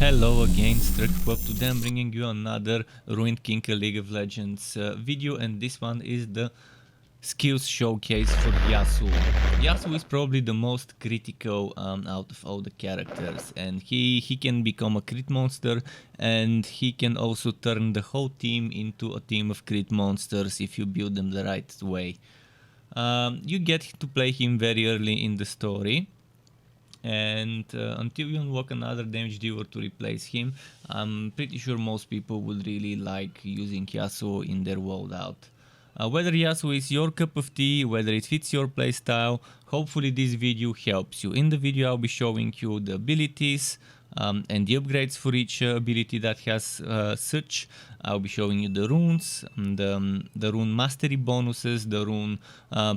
Hello again, Struck. Today I'm bringing you another Ruined King League of Legends video, and this one is the skills showcase for Yasuo. Yasuo is probably the most critical out of all the characters, and he can become a crit monster, and he can also turn the whole team into a team of crit monsters if you build them the right way. You get to play him very early in the story, and until you unlock another damage dealer to replace him, I'm pretty sure most people would really like using Yasuo in their loadout. Whether Yasuo is your cup of tea, whether it fits your playstyle, hopefully this video helps you. In the video I'll be showing you the abilities and the upgrades for each ability that has such. I'll be showing you the runes, the rune mastery bonuses, the rune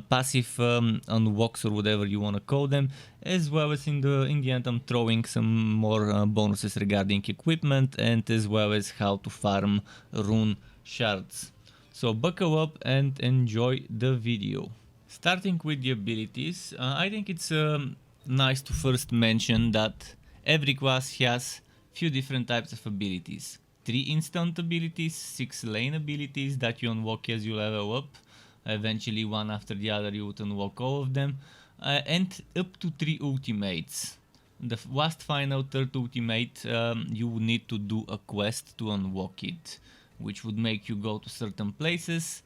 passive unlocks or whatever you want to call them, as well as in the end I'm throwing some more bonuses regarding equipment and as well as how to farm rune shards. So buckle up and enjoy the video. Starting with the abilities, I think it's nice to first mention that every class has few different types of abilities. 3 instant abilities, 6 lane abilities that you unlock as you level up. Eventually one after the other you would unlock all of them. And up to 3 ultimates. The last final third ultimate, you would need to do a quest to unlock it, which would make you go to certain places.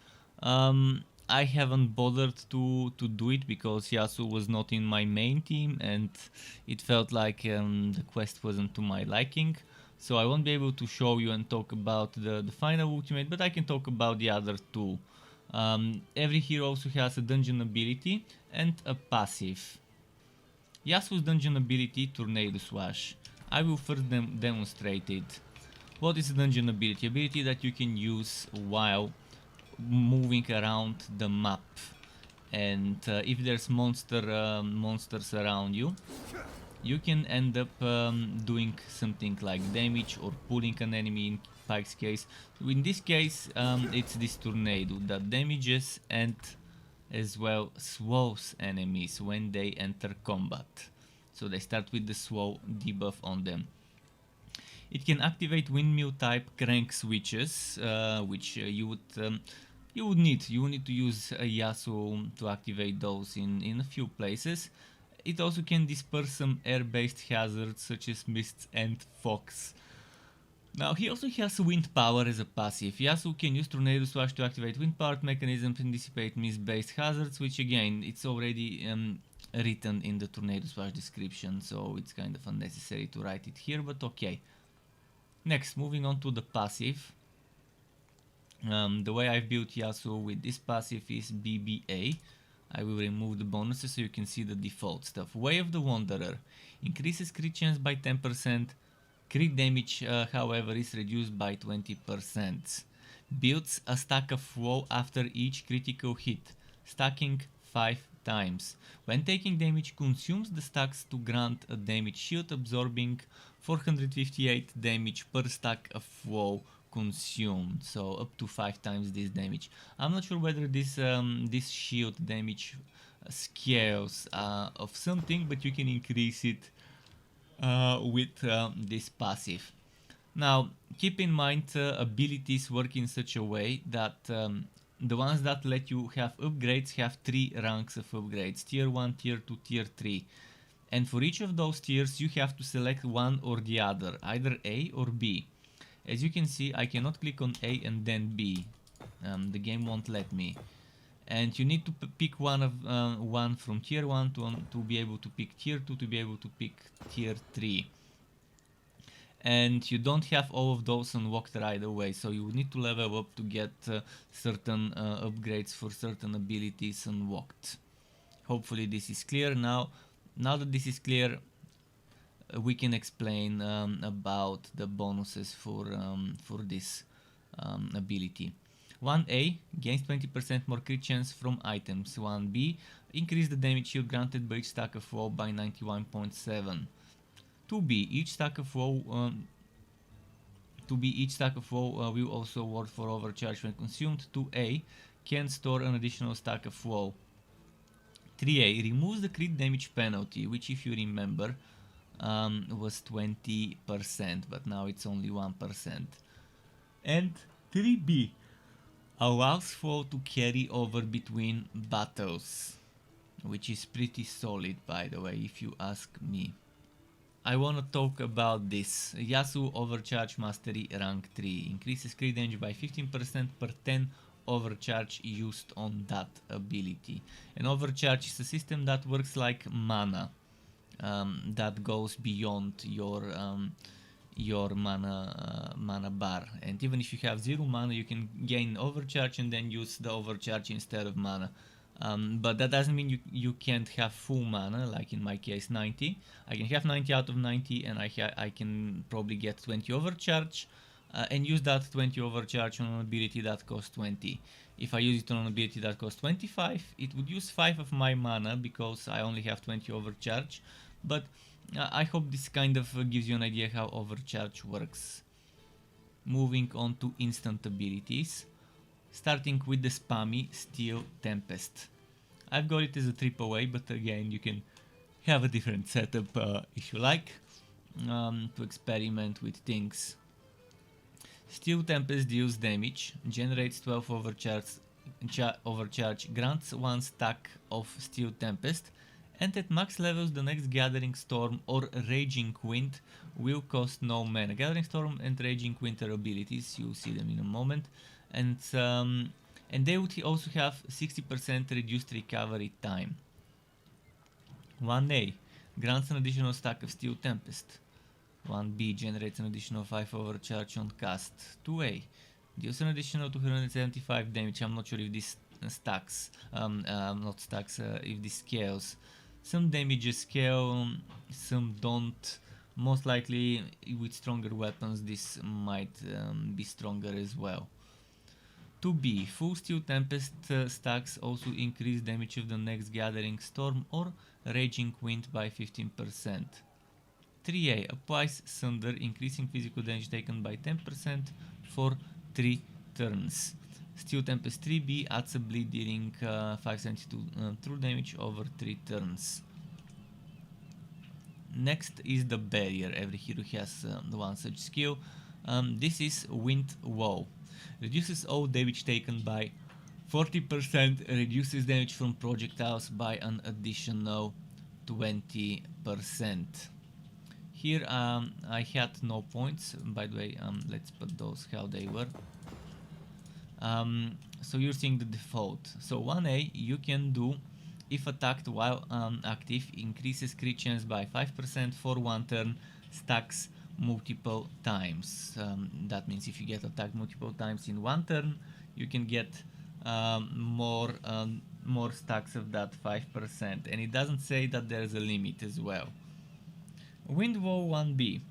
I haven't bothered to do it because Yasuo was not in my main team and it felt like the quest wasn't to my liking. So I won't be able to show you and talk about the final ultimate, but I can talk about the other two. Every hero also has a dungeon ability and a passive. Yasuo's dungeon ability, Tornado Slash. I will first demonstrate it. What is a dungeon ability? Ability that you can use while moving around the map, and if there's monsters around you, you can end up doing something like damage or pulling an enemy in Pike's case. So in this case, it's this tornado that damages and as well slows enemies when they enter combat. So they start with the slow debuff on them. It can activate windmill type crank switches, which you would need to use a Yasuo to activate those in a few places. It also can disperse some air-based hazards such as mists and fogs. Now he also has wind power as a passive. Yasuo can use Tornado Slash to activate wind powered mechanisms and dissipate mist-based hazards, which again, it's already written in the Tornado Slash description, so it's kind of unnecessary to write it here, but okay. Next, moving on to the passive. The way I've built Yasuo with this passive is BBA. I will remove the bonuses so you can see the default stuff. Way of the Wanderer increases crit chance by 10%. Crit damage, however, is reduced by 20%. Builds a stack of woe after each critical hit, stacking 5 times. When taking damage, consumes the stacks to grant a damage shield, absorbing 458 damage per stack of woe consumed, so up to 5 times this damage. I'm not sure whether this shield damage scales of something, but you can increase it with this passive. Now keep in mind abilities work in such a way that the ones that let you have upgrades have 3 ranks of upgrades: tier 1, tier 2, tier 3. And for each of those tiers you have to select one or the other, either A or B. As you can see, I cannot click on A and then B. The game won't let me. And you need to pick one from tier 1 to be able to pick tier 2 to be able to pick tier 3. And you don't have all of those unlocked right away, so you need to level up to get certain upgrades for certain abilities unlocked. Hopefully this is clear. Now that this is clear, we can explain about the bonuses for this ability. 1A gains 20% more crit chance from items. 1B increase the damage shield granted by each stack of woe by 91.7. 2B each stack of woe will also ward for overcharge when consumed. 2A can store an additional stack of woe. 3A removes the crit damage penalty, which, if you remember, was 20%, but now it's only 1%. And 3B allows foe to carry over between battles, which is pretty solid, by the way, if you ask me. I wanna talk about this. Yasuo Overcharge Mastery rank 3 increases crit damage by 15% per 10 overcharge used on that ability. And overcharge is a system that works like mana, that goes beyond your mana bar. And even if you have 0 mana, you can gain overcharge and then use the overcharge instead of mana. But that doesn't mean you can't have full mana, like in my case 90. I can have 90 out of 90 and I can probably get 20 overcharge and use that 20 overcharge on an ability that costs 20. If I use it on an ability that costs 25, it would use 5 of my mana because I only have 20 overcharge. But I hope this kind of gives you an idea how overcharge works. Moving on to instant abilities. Starting with the spammy Steel Tempest. I've got it as a AAA, but again you can have a different setup if you like, to experiment with things. Steel Tempest deals damage, generates 12 overcharge, grants 1 stack of Steel Tempest, and at max levels the next Gathering Storm or Raging Wind will cost no mana. Gathering Storm and Raging Wind are abilities, you'll see them in a moment. And they would also have 60% reduced recovery time. 1A grants an additional stack of Steel Tempest. 1B generates an additional 5 overcharge on cast. 2A deals an additional 275 damage. I'm not sure if this stacks, if this scales. Some damages scale, some don't. Most likely with stronger weapons this might be stronger as well. 2B, full Steel Tempest stacks also increase damage of the next Gathering Storm or Raging Wind by 15%. 3A applies Sunder, increasing physical damage taken by 10% for 3 turns. Steel Tempest 3B adds a bleed dealing 572 true damage over 3 turns. Next is the Barrier. Every hero has one such skill. This is Wind Wall. Reduces all damage taken by 40%, reduces damage from projectiles by an additional 20%. Here I had no points, by the way. Let's put those how they were. So you're seeing the default. So 1A you can do, if attacked while active, increases crit chance by 5% for 1 turn, stacks multiple times. That means if you get attacked multiple times in 1 turn, you can get more stacks of that 5%, and it doesn't say that there's a limit as well. Wind Wall 1B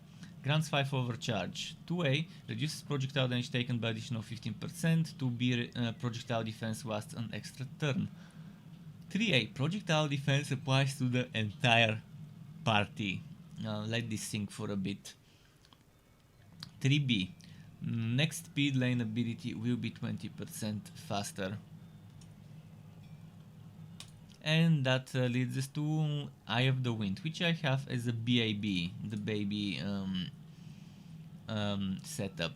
grants 5 overcharge. 2A reduces projectile damage taken by additional 15%. 2B projectile defense lasts an extra turn. 3A projectile defense applies to the entire party. Let this sink for a bit. 3B, next speed lane ability will be 20% faster. And that leads us to Eye of the Wind, which I have as a BAB, the baby setup.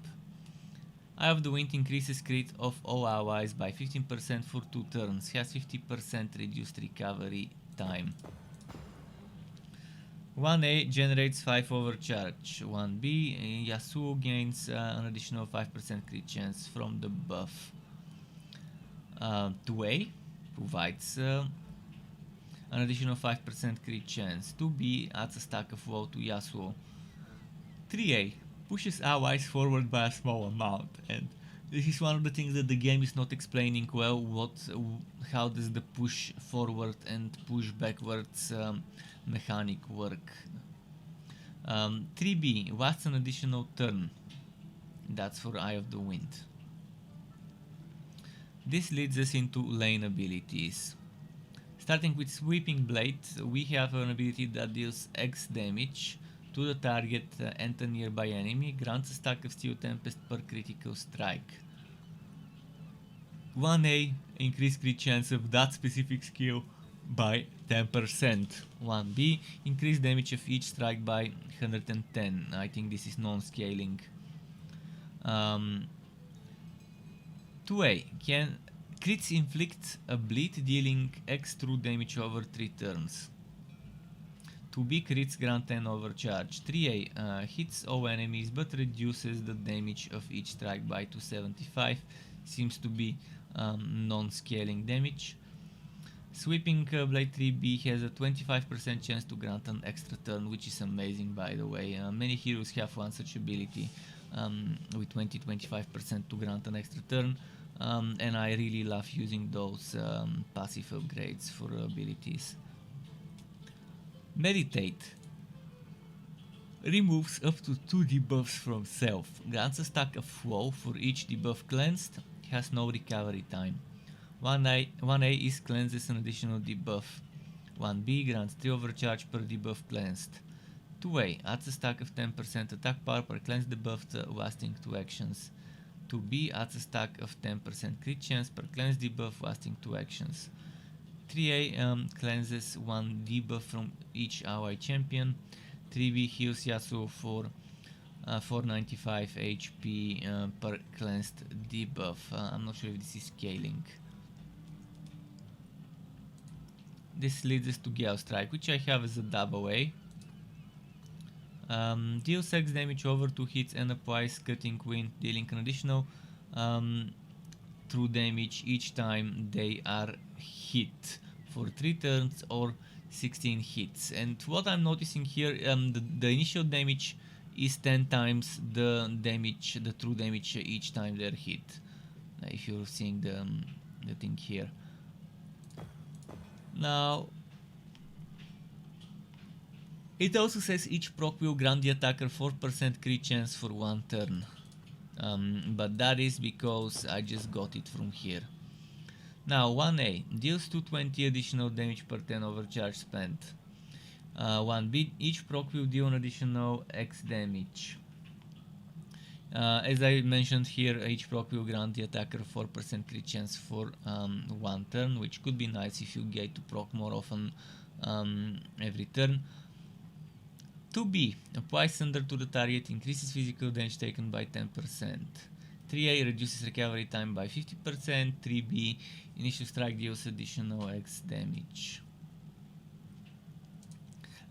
Eye of the Wind increases crit of all allies by 15% for 2 turns, has 50% reduced recovery time. 1A generates 5 overcharge. 1B, Yasuo gains an additional 5% crit chance from the buff. 2A provides an additional 5% crit chance. 2B adds a stack of woe to Yasuo. 3A pushes allies forward by a small amount, and this is one of the things that the game is not explaining well. How does the push forward and push backwards mechanic work? 3B lasts an additional turn. That's for Eye of the Wind. This leads us into lane abilities. Starting with Sweeping Blade, we have an ability that deals X damage to the target and a nearby enemy, grants a stack of Steel Tempest per critical strike. 1A increased crit chance of that specific skill by 10%. 1B, increase damage of each strike by 110. I think this is non-scaling. 2A, can crits inflict a bleed dealing X true damage over 3 turns. 2B, crits grant 10 overcharge. 3A, hits all enemies but reduces the damage of each strike by 275. Seems to be non-scaling damage. Sweeping Blade 3B has a 25% chance to grant an extra turn, which is amazing, by the way. Many heroes have one such ability with 20-25% to grant an extra turn, and I really love using those passive upgrades for abilities. Meditate removes up to 2 debuffs from self, grants a stack of woe for each debuff cleansed, has no recovery time. 1A is cleanses an additional debuff. 1B grants 3 overcharge per debuff cleansed. 2A adds a stack of 10% attack power per cleansed debuff lasting 2 actions. 2B adds a stack of 10% crit chance per cleansed debuff lasting 2 actions. 3A cleanses 1 debuff from each ally champion. 3B heals Yasuo for 495 HP per cleansed debuff. I'm not sure if this is scaling. This leads us to Gale Strike, which I have as a double A. Deals X damage over 2 hits and applies Cutting Wind, dealing an additional true damage each time they are hit for 3 turns or 16 hits. And what I'm noticing here, the initial damage is 10 times the damage, the true damage each time they're hit. If you're seeing the thing here. Now, it also says each proc will grant the attacker 4% crit chance for 1 turn. But that is because I just got it from here. Now, 1A deals 220 additional damage per 10 overcharge spent. 1B, each proc will deal an additional X damage. As I mentioned here, each proc will grant the attacker 4% crit chance for 1 turn, which could be nice if you get to proc more often every turn. 2B, applies Thunder to the target, increases physical damage taken by 10%. 3A reduces recovery time by 50%. 3B, initial strike deals additional X damage.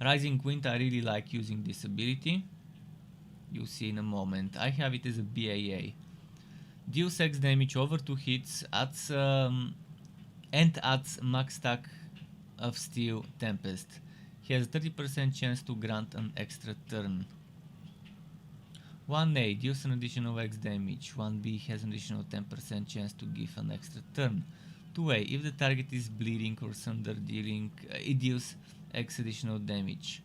Rising Wind, I really like using this ability. You'll see in a moment. I have it as a BAA. Deals X damage over 2 hits, adds max stack of Steel Tempest. He has a 30% chance to grant an extra turn. 1A deals an additional X damage. 1B has an additional 10% chance to give an extra turn. 2A, if the target is bleeding or thunder dealing, it deals X additional damage.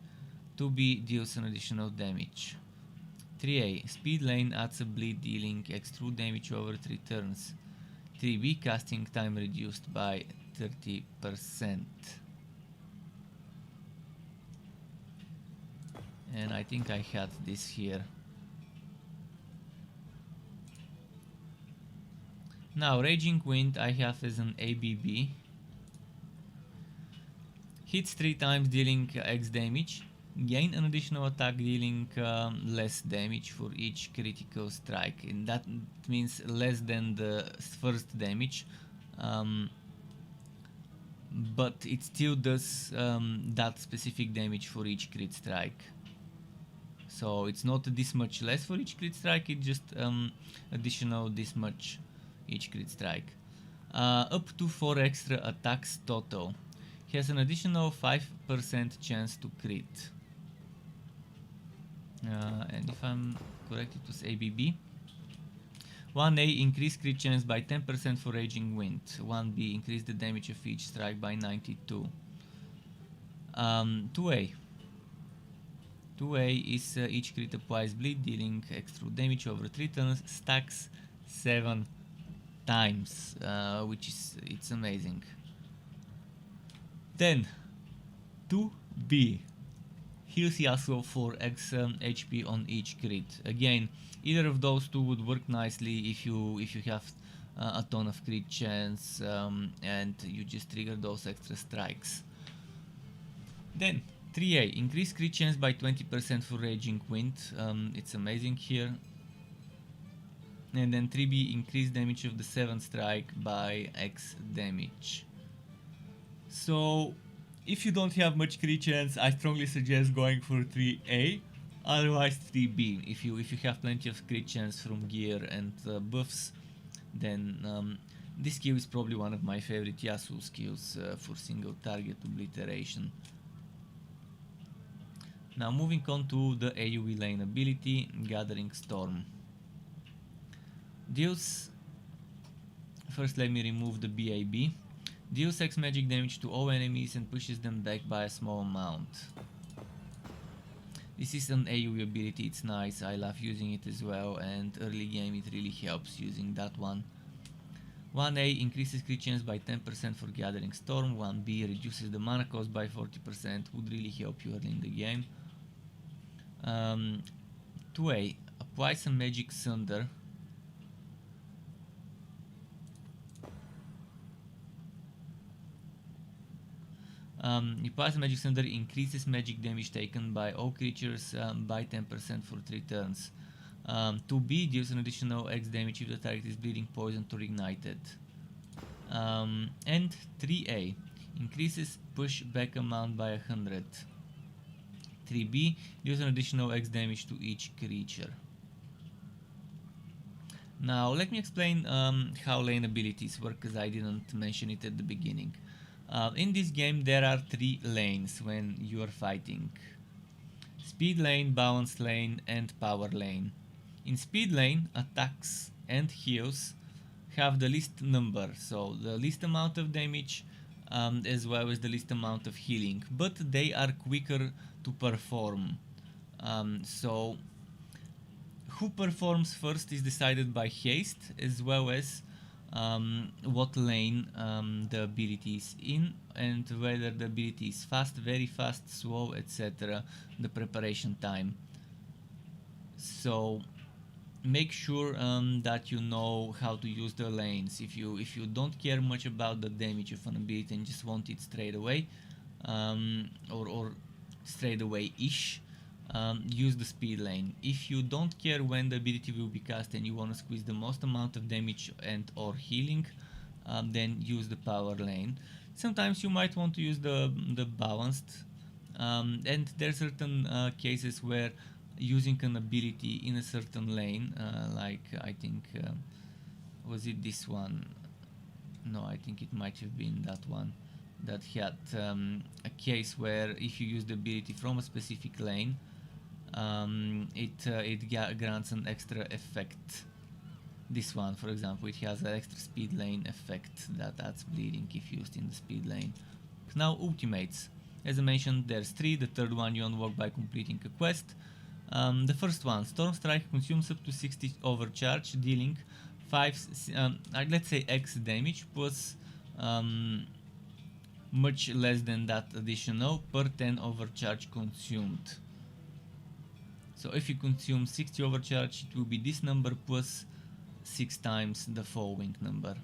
2B deals an additional damage. 3A, Speed Lane adds a bleed dealing X true damage over 3 turns. 3B, casting time reduced by 30%. And I think I had this here. Now, Raging Wind I have as an ABB. Hits 3 times dealing X damage. Gain an additional attack dealing less damage for each critical strike, and that means less than the first damage, but it still does that specific damage for each crit strike. So it's not this much less for each crit strike, it's just additional this much each crit strike. Up to 4 extra attacks total. He has an additional 5% chance to crit. And if I'm correct, it was ABB. 1A, increase crit chance by 10% for Raging Wind. 1B, increase the damage of each strike by 92. 2A. 2A is each crit applies bleed, dealing extra damage over 3 turns, stacks 7 times, which is, it's amazing. Then 2B heals Yasuo for X HP on each crit. Again, either of those two would work nicely if you have a ton of crit chance, and you just trigger those extra strikes. Then 3A, increase crit chance by 20% for Raging Wind. It's amazing here. And then 3B, increase damage of the 7th strike by X damage. So if you don't have much crit chance, I strongly suggest going for 3A. Otherwise 3B. If you have plenty of crit chance from gear and buffs, then this skill is probably one of my favorite Yasuo skills for single target obliteration. Now moving on to the AoE lane ability, Gathering Storm. Deals, first let me remove the BAB. Deals X magic damage to all enemies and pushes them back by a small amount. This is an AoE ability, it's nice, I love using it as well, and early game it really helps using that one. 1A increases crit chance by 10% for Gathering Storm, 1B reduces the mana cost by 40%, would really help you early in the game. 2A applies some Magic Thunder. Applies Magic Thunder, increases magic damage taken by all creatures by 10% for 3 turns. 2B deals an additional X damage if the target is bleeding, poisoned or ignited. And 3A increases push back amount by 100. 3B deals an additional X damage to each creature. Now let me explain how lane abilities work, because I didn't mention it at the beginning. In this game there are 3 lanes when you are fighting: speed lane, balance lane and power lane. In speed lane, attacks and heals have the least number, so the least amount of damage as well as the least amount of healing, but they are quicker to perform. So who performs first is decided by haste, as well as what lane the ability is in, and whether the ability is fast, very fast, slow, etc. The preparation time. So make sure that you know how to use the lanes. If you don't care much about the damage of an ability and just want it straight away, or straight away ish, use the speed lane. If you don't care when the ability will be cast and you want to squeeze the most amount of damage and or healing, then use the power lane. Sometimes you might want to use the balanced, and there are certain cases where using an ability in a certain lane, like I think was it this one? No, I think it might have been that one that had a case where if you use the ability from a specific lane, it grants an extra effect. This one, for example, it has an extra speed lane effect that adds bleeding if used in the speed lane. Now ultimates. As I mentioned, there's 3. The third one you unlock by completing a quest. The first one, Storm Strike, consumes up to 60 overcharge, dealing 5, let's say X damage plus much less than that additional per 10 overcharge consumed. So if you consume 60 overcharge, it will be this number plus 6 times the following number.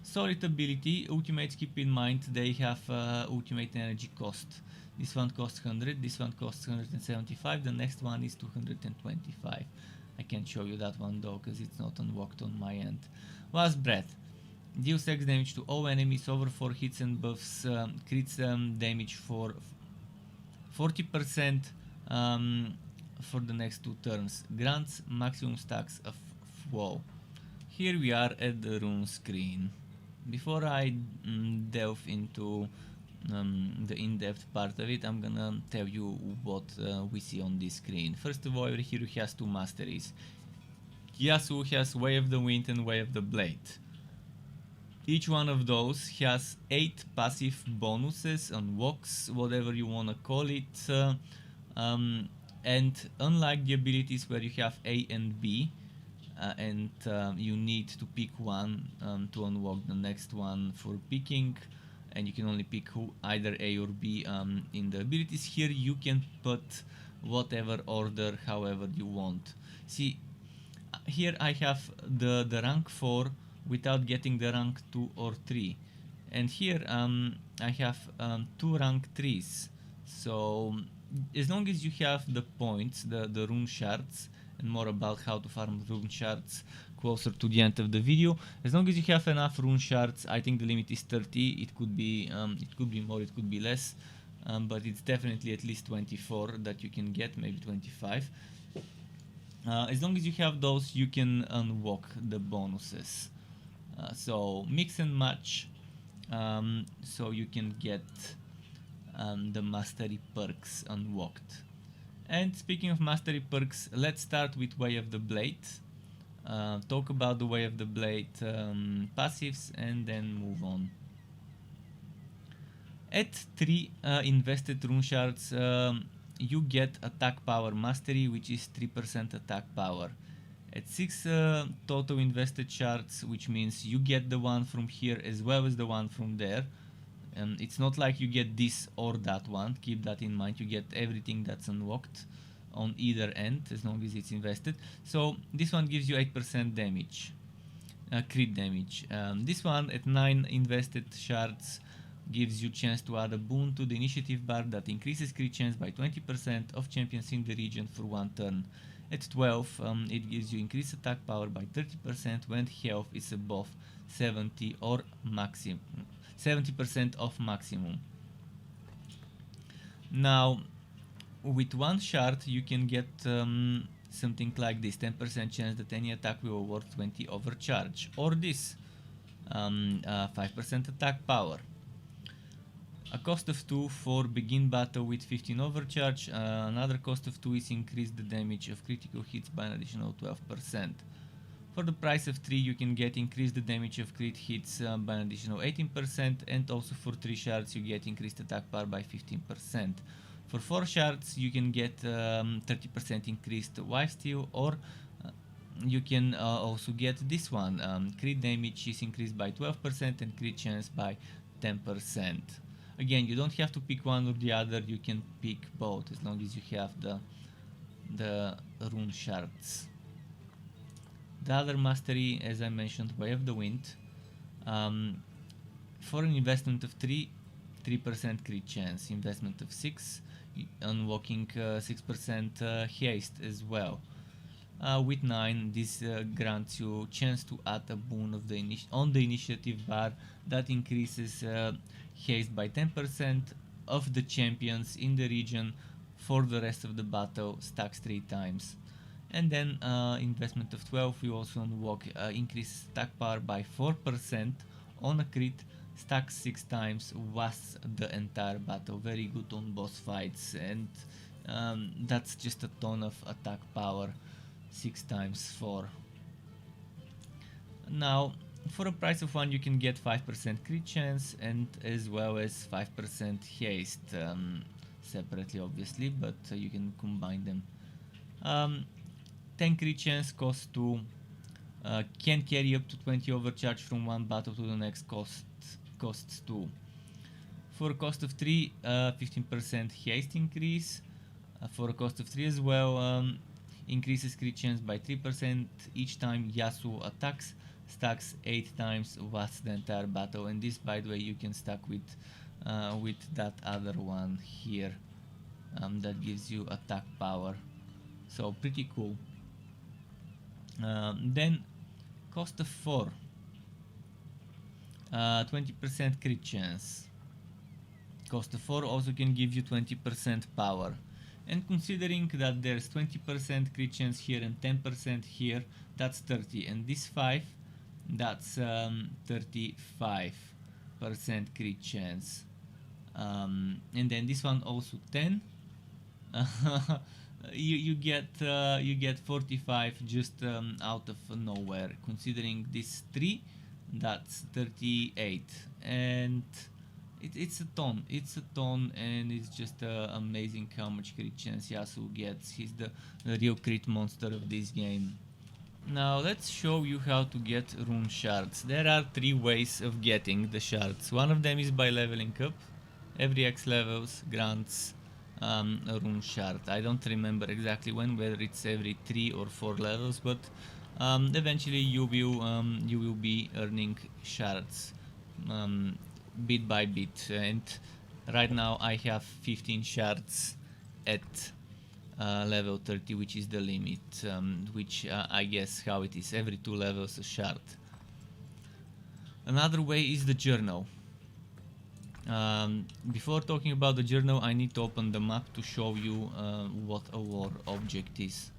Solid ability, ultimates, keep in mind they have ultimate energy cost. This one costs 100, this one costs 175, the next one is 225. I can't show you that one though, because it's not unlocked on my end. Last Breath. Deals X damage to all enemies over 4 hits and buffs, crits damage for 40% for the next 2 turns. Grants maximum stacks of flow. Here we are at the rune screen. Before I delve into the in-depth part of it, I'm gonna tell you what we see on this screen. First of all, every hero has 2 masteries. Yasuo has Way of the Wind and Way of the Blade. Each one of those has 8 passive bonuses, unlocks, whatever you wanna call it, and unlike the abilities where you have A and B, and you need to pick one to unlock the next one for picking, and you can only pick either A or B in the abilities. Here you can put whatever order however you want. See, here I have the rank 4 without getting the rank 2 or 3. And here I have 2 rank 3s. So as long as you have the points, the rune shards, and more about how to farm rune shards closer to the end of the video. As long as you have enough rune shards, I think the limit is 30. It could be more, it could be less, but it's definitely at least 24 that you can get, maybe 25. As long as you have those, you can unlock the bonuses. So mix and match, so you can get the mastery perks unlocked. And speaking of mastery perks, let's start with Way of the Blade. Talk about the Way of the Blade passives and then move on. At 3 invested rune shards, you get attack power mastery, which is 3% attack power. At 6 total invested shards, which means you get the one from here as well as the one from there. It's not like you get this or that one, keep that in mind, you get everything that's unlocked on either end as long as it's invested. So this one gives you 8% damage, crit damage. This one at 9 invested shards gives you chance to add a boon to the initiative bar that increases crit chance by 20% of champions in the region for 1 turn. At 12 it gives you increased attack power by 30% when health is above 70 or maximum 70% of maximum. Now with 1 shard you can get something like this, 10% chance that any attack will award 20 overcharge, or this 5% attack power. A cost of 2 for begin battle with 15 overcharge. Another cost of 2 is increase the damage of critical hits by an additional 12%. For the price of 3 you can get increase the damage of crit hits by an additional 18%, and also for 3 shards you get increased attack power by 15%. For 4 shards you can get 30% increased lifesteal, or you can also get this one, crit damage is increased by 12% and crit chance by 10%. Again, you don't have to pick one or the other, you can pick both as long as you have the rune shards. The other mastery, as I mentioned, Way of the Wind. For an investment of 3, 3% crit chance. Investment of 6, unlocking 6% haste as well. With 9, this grants you chance to add a boon of on the initiative bar that increases haste by 10% of the champions in the region for the rest of the battle, stacks 3 times. And then investment of 12, we also unlock increase attack power by 4% on a crit, stacks 6 times, lasts the entire battle. Very good on boss fights, and that's just a ton of attack power, 6 times 4. Now for a price of 1 you can get 5% crit chance and as well as 5% haste, separately obviously, but you can combine them. 10 crit chance costs 2, can carry up to 20 overcharge from one battle to the next, costs 2. For a cost of 3, 15% haste increase. For a cost of 3 as well, increases crit chance by 3% each time Yasuo attacks, stacks 8 times, lasts the entire battle. And this, by the way, you can stack with that other one here, that gives you attack power, so pretty cool. Then cost of 4, 20% crit chance. Cost of 4 also can give you 20% power, and considering that there's 20% crit chance here and 10% here, that's 30, and this 5, that's 35% crit chance. And then this one also 10. you get 45 just out of nowhere. Considering this 3, that's 38, and it's a ton, and it's just amazing how much crit chance Yasuo gets. He's the real crit monster of this game. Now let's show you how to get rune shards. There are 3 ways of getting the shards. One of them is by leveling up. Every X levels grants a rune shard. I don't remember exactly when, whether it's every 3 or 4 levels, but eventually you will be earning shards bit by bit. And right now I have 15 shards at level 30, which is the limit, which I guess how it is, every 2 levels a shard. Another way is the journal. Before talking about the journal, I need to open the map to show you what a war object is.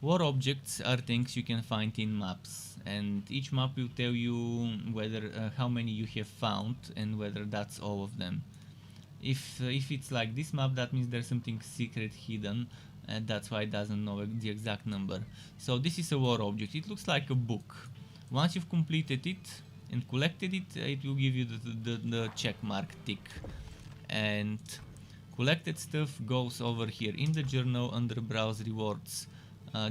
War objects are things you can find in maps, and each map will tell you whether how many you have found and whether that's all of them. If it's like this map, that means there's something secret hidden, and that's why it doesn't know the exact number. So this is a war object. It looks like a book. Once you've completed it and collected it, it will give you the check mark tick. And collected stuff goes over here in the journal under browse rewards,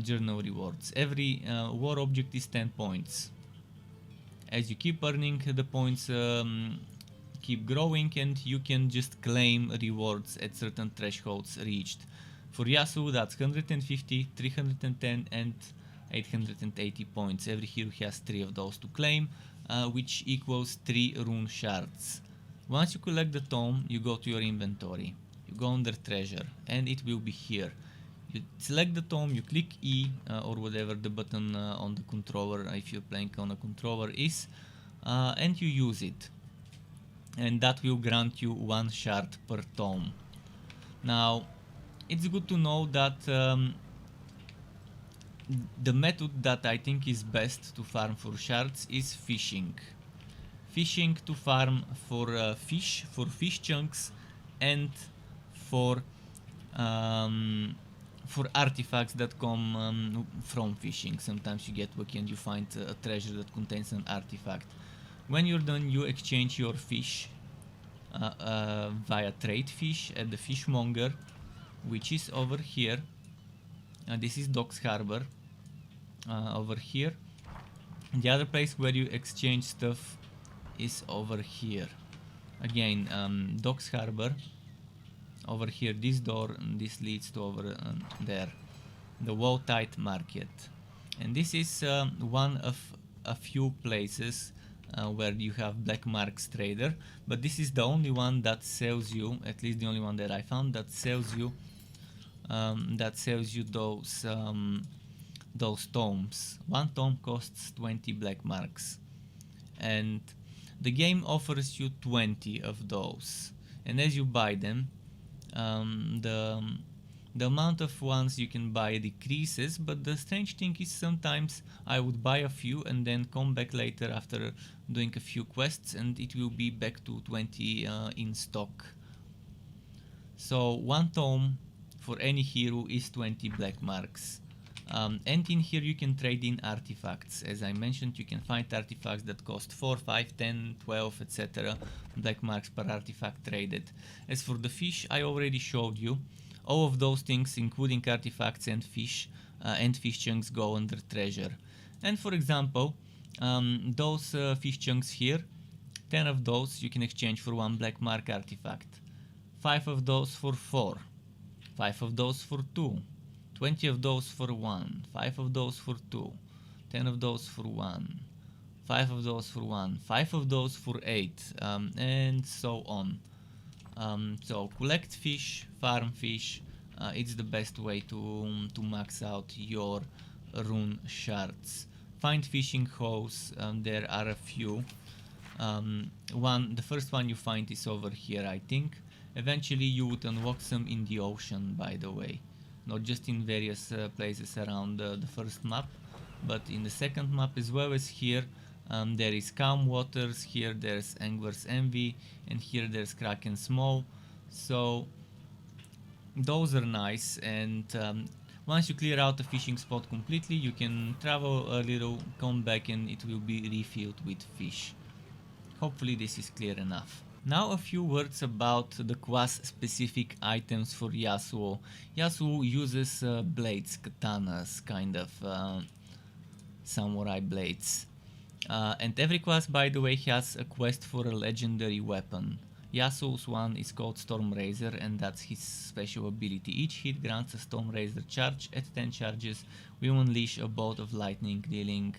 journal rewards. Every war object is 10 points. As you keep earning, the points keep growing, and you can just claim rewards at certain thresholds reached. For Yasuo, that's 150, 310 and 880 points. Every hero has 3 of those to claim, which equals 3 Rune Shards. Once you collect the tome, you go to your inventory. You go under treasure, and it will be here. You select the tome, you click E or whatever the button on the controller, if you're playing on a controller, is, and you use it. And that will grant you 1 shard per tome. Now, it's good to know that the method that I think is best to farm for shards is fishing. Fishing to farm for fish chunks, and for artifacts that come from fishing. Sometimes you get lucky and you find a treasure that contains an artifact. When you're done, you exchange your fish via trade fish at the fishmonger, which is over here. This is Docks Harbor over here. The other place where you exchange stuff is over here. Again, Docks Harbor. Over here, this door, and this leads to over there, the Watertight Market. And this is one of a few places where you have Black Marks Trader, but this is the only one that sells you, at least the only one that I found, that sells you those tomes. 1 tome costs 20 Black Marks, and the game offers you 20 of those, and as you buy them, the amount of ones you can buy decreases. But the strange thing is, sometimes I would buy a few and then come back later after doing a few quests, and it will be back to 20 in stock. So 1 tome for any hero is 20 Black Marks. And in here you can trade in artifacts. As I mentioned, you can find artifacts that cost 4, 5, 10, 12, etc. Black Marks per artifact traded. As for the fish, I already showed you. All of those things, including artifacts and fish chunks, go under treasure. And for example, those fish chunks here, 10 of those you can exchange for 1 Black Mark artifact. 5 of those for 4. 5 of those for 2. 20 of those for 1, 5 of those for 2, 10 of those for 1, 5 of those for 1, 5 of those for 8, and so on. So collect fish, farm fish, it's the best way to max out your Rune Shards. Find fishing holes, there are a few. The first one you find is over here, I think. Eventually you would unlock some in the ocean, by the way. Not just in various places around the first map, but in the second map as well as here. There is Calm Waters, here there's Angler's Envy, and here there's Kraken's Maw. So those are nice, and once you clear out the fishing spot completely, you can travel a little, come back, and it will be refilled with fish. Hopefully this is clear enough. Now a few words about the class specific items for Yasuo. Yasuo uses blades, katanas, kind of samurai blades. And every class, by the way, has a quest for a legendary weapon. Yasuo's one is called Storm Razor, and that's his special ability. Each hit grants a Storm Razor charge. At 10 charges, we unleash a bolt of lightning, dealing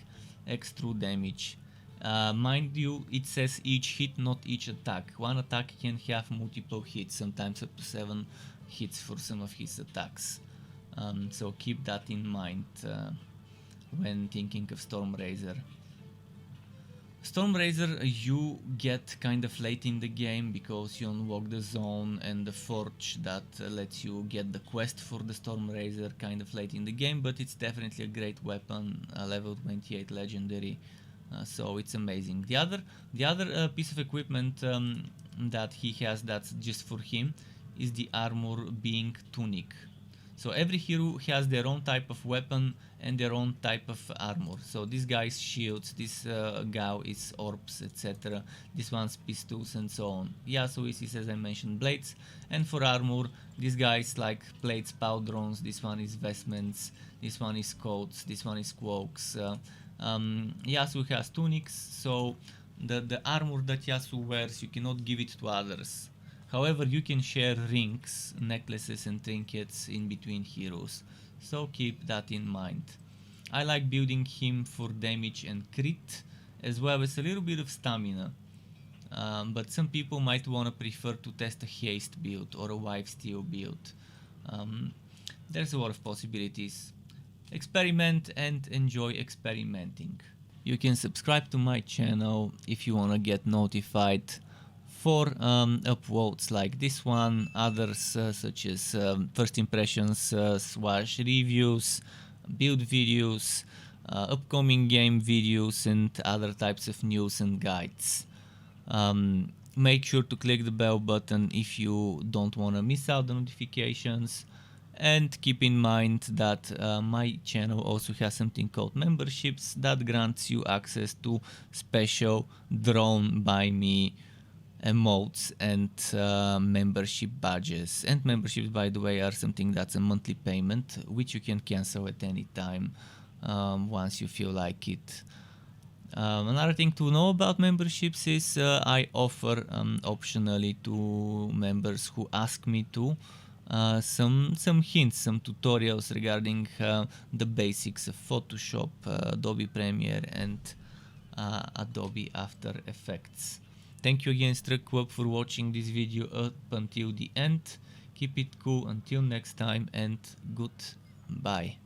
X true damage. Mind you, it says each hit, not each attack. One attack can have multiple hits, sometimes up to 7 hits for some of his attacks. So keep that in mind when thinking of Storm Razor. Storm Razor you get kind of late in the game because you unlock the zone and the forge that lets you get the quest for the Storm Razor kind of late in the game, but it's definitely a great weapon, level 28 legendary, so it's amazing. The other piece of equipment that he has that's just for him is the armor being tunic. So every hero has their own type of weapon and their own type of armor. So this guy's shields, this Gao is orbs, etc. This one's pistols and so on. Yasuo is, as I mentioned, blades. And for armor, this guy's like plates, powdrons, this one is vestments, this one is coats, this one is cloaks. Yasuo has tunics, so the armor that Yasuo wears, you cannot give it to others. However, you can share rings, necklaces and trinkets in between heroes, so keep that in mind. I like building him for damage and crit, as well as a little bit of stamina. But some people might want to prefer to test a haste build or a wife steal build. There's a lot of possibilities. Experiment and enjoy experimenting. You can subscribe to my channel if you want to get notified for upvotes like this one, others such as first impressions / reviews, build videos, upcoming game videos and other types of news and guides. Make sure to click the bell button if you don't want to miss out the notifications, and keep in mind that my channel also has something called memberships that grants you access to special drawn by me emotes and membership badges. And memberships, by the way, are something that's a monthly payment which you can cancel at any time once you feel like it. Another thing to know about memberships is I offer optionally to members who ask me to some hints, some tutorials regarding the basics of Photoshop, Adobe Premiere and Adobe After Effects. Thank you again, Struck, for watching this video up until the end. Keep it cool until next time, and goodbye.